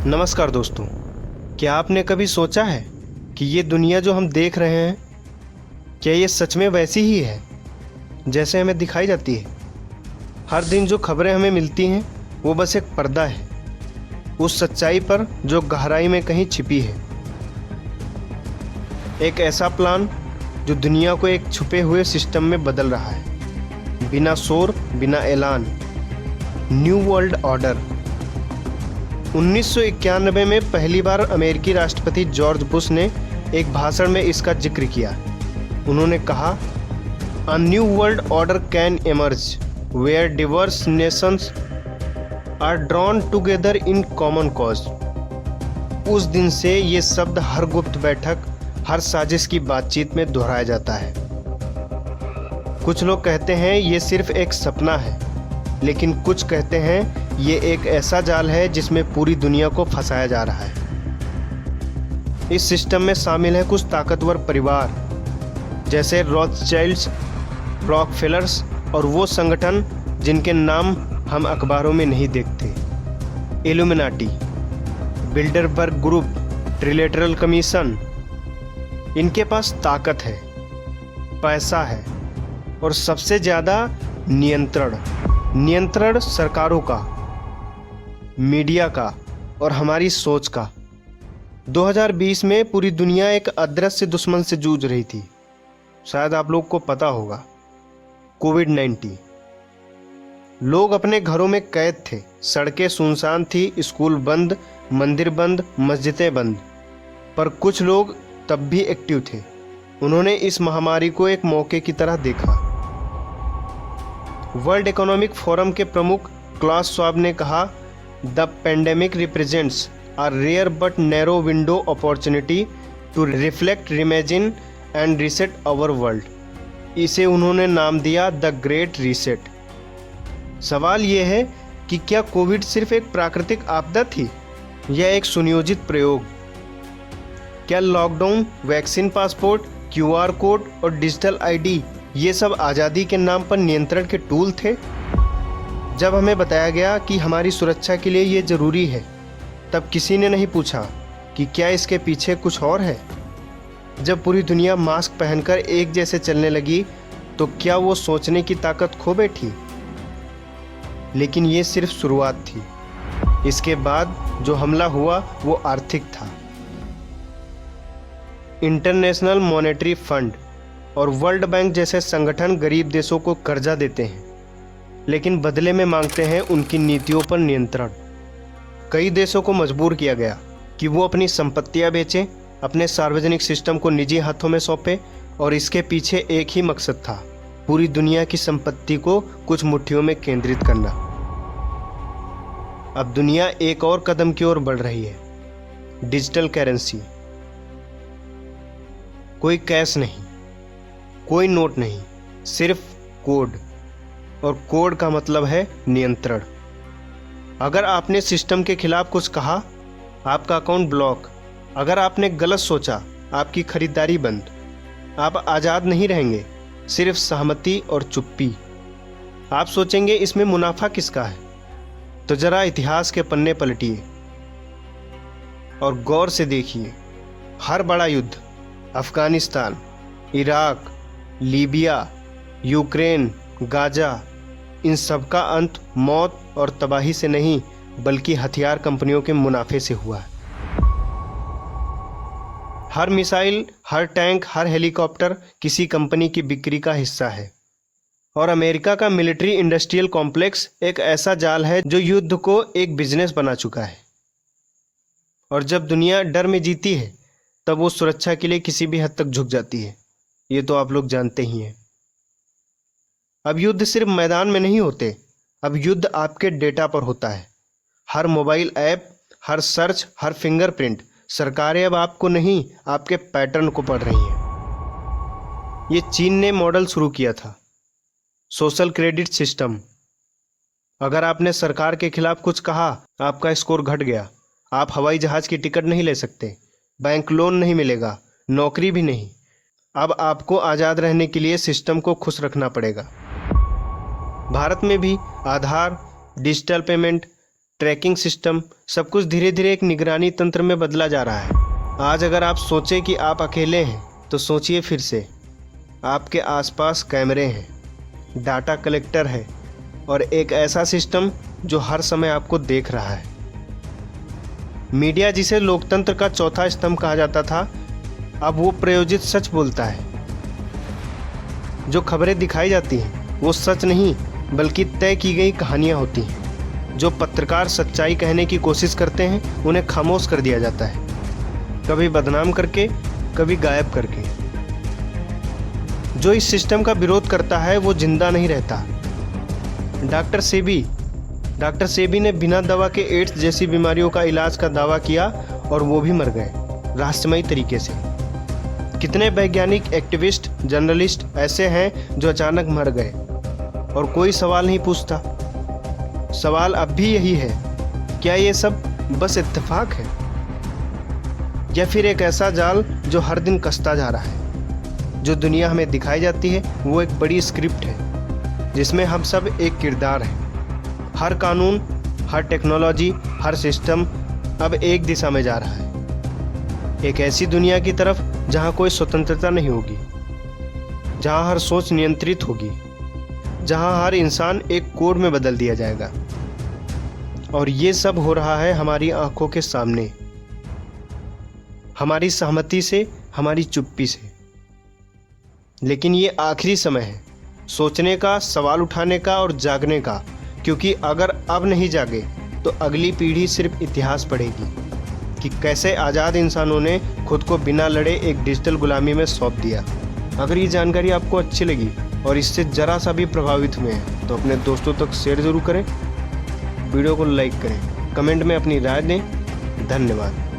नमस्कार दोस्तों, क्या आपने कभी सोचा है कि ये दुनिया जो हम देख रहे हैं, क्या ये सच में वैसी ही है जैसे हमें दिखाई जाती है? हर दिन जो खबरें हमें मिलती हैं वो बस एक पर्दा है उस सच्चाई पर जो गहराई में कहीं छिपी है। एक ऐसा प्लान जो दुनिया को एक छुपे हुए सिस्टम में बदल रहा है, बिना शोर, बिना ऐलान। New world order. 1991 में पहली बार अमेरिकी राष्ट्रपति जॉर्ज बुश ने एक भाषण में इसका जिक्र किया। उन्होंने कहा, a new world order can emerge where diverse nations are drawn together in common cause. उस दिन से ये शब्द हर गुप्त बैठक, हर साजिश की बातचीत में दोहराया जाता है। कुछ लोग कहते हैं ये सिर्फ एक सपना है, लेकिन कुछ कहते हैं ये एक ऐसा जाल है जिसमें पूरी दुनिया को फंसाया जा रहा है। इस सिस्टम में शामिल है कुछ ताकतवर परिवार जैसे रॉथस्चाइल्ड्स, रॉकफेलर्स और वो संगठन जिनके नाम हम अखबारों में नहीं देखते। Illuminati, Bilderberg Group, Trilateral Commission. इनके पास ताकत है, पैसा है और सबसे ज़्यादा नियंत्रण सरकारों का, मीडिया का और हमारी सोच का। 2020 में पूरी दुनिया एक अदृश्य दुश्मन से जूझ रही थी। शायद आप लोग को पता होगा, कोविड-19। लोग अपने घरों में कैद थे, सड़कें सुनसान थी, स्कूल बंद, मंदिर बंद, मस्जिदें बंद। पर कुछ लोग तब भी एक्टिव थे। उन्होंने इस महामारी को एक मौके की तरह देखा। वर्ल्ड इकोनॉमिक फोरम के प्रमुख क्लास श्वाब ने कहा, the pandemic represents a rare but narrow window opportunity to reflect, reimagine and reset our world. इसे उन्होंने नाम दिया द ग्रेट रीसेट। सवाल यह है कि क्या कोविड सिर्फ एक प्राकृतिक आपदा थी या एक सुनियोजित प्रयोग? क्या lockdown, vaccine passport, QR code और डिजिटल आईडी ये सब आज़ादी के नाम पर नियंत्रण के टूल थे? जब हमें बताया गया कि हमारी सुरक्षा के लिए ये ज़रूरी है, तब किसी ने नहीं पूछा कि क्या इसके पीछे कुछ और है। जब पूरी दुनिया मास्क पहनकर एक जैसे चलने लगी तो क्या वो सोचने की ताकत खो बैठी? लेकिन ये सिर्फ शुरुआत थी। इसके बाद जो हमला हुआ वो आर्थिक था। इंटरनेशनल मॉनेटरी फंड और वर्ल्ड बैंक जैसे संगठन गरीब देशों को कर्जा देते हैं, लेकिन बदले में मांगते हैं उनकी नीतियों पर नियंत्रण। कई देशों को मजबूर किया गया कि वो अपनी संपत्तियां बेचें, अपने सार्वजनिक सिस्टम को निजी हाथों में सौंपे, और इसके पीछे एक ही मकसद था, पूरी दुनिया की संपत्ति को कुछ मुट्ठियों में केंद्रित करना। अब दुनिया एक और कदम की ओर बढ़ रही है, डिजिटल करेंसी। कोई कैश नहीं, कोई नोट नहीं, सिर्फ कोड। और कोड का मतलब है नियंत्रण। अगर आपने सिस्टम के खिलाफ कुछ कहा, आपका अकाउंट ब्लॉक। अगर आपने गलत सोचा, आपकी खरीदारी बंद। आप आज़ाद नहीं रहेंगे, सिर्फ सहमति और चुप्पी। आप सोचेंगे इसमें मुनाफा किसका है? तो जरा इतिहास के पन्ने पलटिए और गौर से देखिए। हर बड़ा युद्ध, Afghanistan, Iraq, Libya, Ukraine, Gaza, इन सब का अंत मौत और तबाही से नहीं, बल्कि हथियार कंपनियों के मुनाफे से हुआ है। हर मिसाइल, हर टैंक, हर हेलीकॉप्टर किसी कंपनी की बिक्री का हिस्सा है। और अमेरिका का मिलिट्री इंडस्ट्रियल कॉम्प्लेक्स एक ऐसा जाल है जो युद्ध को एक बिजनेस बना चुका है। और जब दुनिया डर में जीती है, तब वो सुरक्षा के लिए किसी भी हद तक झुक जाती है। ये तो आप लोग जानते ही हैं। अब युद्ध सिर्फ मैदान में नहीं होते, अब युद्ध आपके डेटा पर होता है। हर मोबाइल ऐप, हर सर्च, हर फिंगरप्रिंट। सरकारें अब आपको नहीं, आपके पैटर्न को पढ़ रही हैं। ये चीन ने मॉडल शुरू किया था, सोशल क्रेडिट सिस्टम। अगर आपने सरकार के खिलाफ कुछ कहा, आपका स्कोर घट गया। आप हवाई जहाज की टिकट नहीं ले सकते, बैंक लोन नहीं मिलेगा, नौकरी भी नहीं। अब आपको आज़ाद रहने के लिए सिस्टम को खुश रखना पड़ेगा। भारत में भी आधार, डिजिटल पेमेंट, ट्रैकिंग सिस्टम, सब कुछ धीरे धीरे एक निगरानी तंत्र में बदला जा रहा है। आज अगर आप सोचें कि आप अकेले हैं तो सोचिए फिर से। आपके आसपास कैमरे हैं, डाटा कलेक्टर है और एक ऐसा सिस्टम जो हर समय आपको देख रहा है। मीडिया, जिसे लोकतंत्र का चौथा स्तंभ कहा जाता था, अब वो प्रायोजित सच बोलता है। जो खबरें दिखाई जाती हैं वो सच नहीं बल्कि तय की गई कहानियाँ होती हैं। जो पत्रकार सच्चाई कहने की कोशिश करते हैं उन्हें खामोश कर दिया जाता है, कभी बदनाम करके, कभी गायब करके। जो इस सिस्टम का विरोध करता है वो जिंदा नहीं रहता। डॉक्टर सेबी ने बिना दवा के एड्स जैसी बीमारियों का इलाज का दावा किया और वो भी मर गए रहस्यमयी तरीके से। कितने वैज्ञानिक, एक्टिविस्ट, जर्नलिस्ट ऐसे हैं जो अचानक मर गए और कोई सवाल नहीं पूछता। सवाल अब भी यही है, क्या ये सब बस इत्तेफाक है या फिर एक ऐसा जाल जो हर दिन कसता जा रहा है। जो दुनिया हमें दिखाई जाती है वो एक बड़ी स्क्रिप्ट है जिसमें हम सब एक किरदार हैं। हर कानून, हर टेक्नोलॉजी, हर सिस्टम अब एक दिशा में जा रहा है, एक ऐसी दुनिया की तरफ जहां कोई स्वतंत्रता नहीं होगी, जहां हर सोच नियंत्रित होगी, जहां हर इंसान एक कोड में बदल दिया जाएगा। और ये सब हो रहा है हमारी आंखों के सामने, हमारी सहमति से, हमारी चुप्पी से। लेकिन ये आखिरी समय है सोचने का, सवाल उठाने का और जागने का, क्योंकि अगर अब नहीं जागे तो अगली पीढ़ी सिर्फ इतिहास पढ़ेगी कि कैसे आज़ाद इंसानों ने खुद को बिना लड़े एक डिजिटल गुलामी में सौंप दिया। अगर ये जानकारी आपको अच्छी लगी और इससे ज़रा सा भी प्रभावित हुए हैं तो अपने दोस्तों तक शेयर ज़रूर करें, वीडियो को लाइक करें, कमेंट में अपनी राय दें। धन्यवाद।